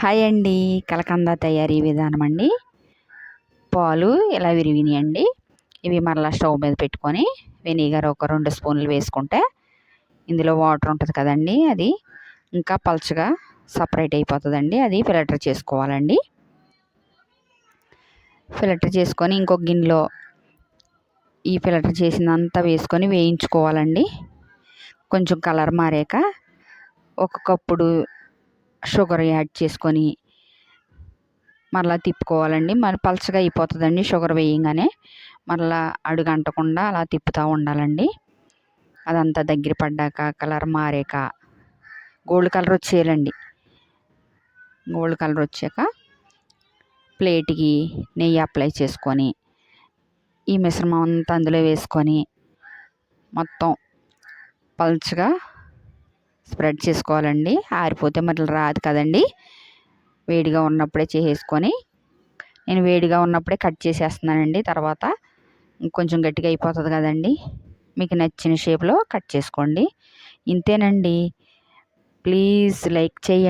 Hi అండి. కలకంద తయారీ విధానం అండి. పాలు ఇలా విరిగినాయండి. ఇవి మరలా స్టవ్ మీద పెట్టుకొని వెనిగర్ ఒక 2 స్పూన్లు వేసుకుంటే ఇందులో వాటర్ ఉంటుంది కదండి, అది ఇంకా పల్చగా సపరేట్ అయిపోతుందండి. అది ఫిల్టర్ చేసుకోవాలండి. ఫిల్టర్ చేసుకొని ఇంకొక గిన్నెలో ఈ ఫిల్టర్ చేసినంతా వేసుకొని వేయించుకోవాలండి. కొంచెం కలర్ మారాక ఒక కప్పుడు షుగర్ యాడ్ చేసుకొని మరలా తిప్పుకోవాలండి. మరి పలచగా అయిపోతుందండి షుగర్ వేయంగానే. మరలా అడుగంటకుండా అలా తిప్పుతూ ఉండాలండి. అదంతా దగ్గర పడ్డాక కలర్ మారాక గోల్డ్ కలర్ వచ్చేయాలండి. గోల్డ్ కలర్ వచ్చాక ప్లేట్కి నెయ్యి అప్లై చేసుకొని ఈ మిశ్రమం అంతా అందులో వేసుకొని మొత్తం పల్చగా స్ప్రెడ్ చేసుకోవాలండి. ఆరిపోతే మరి రాదు కదండి. వేడిగా ఉన్నప్పుడే చేసేసుకొని నేను వేడిగా ఉన్నప్పుడే కట్ చేసేస్తున్నానండి. తర్వాత ఇంకొంచెం గట్టిగా అయిపోతుంది కదండి. మీకు నచ్చిన షేప్లో కట్ చేసుకోండి. ఇంతేనండి. ప్లీజ్ లైక్ చేయండి.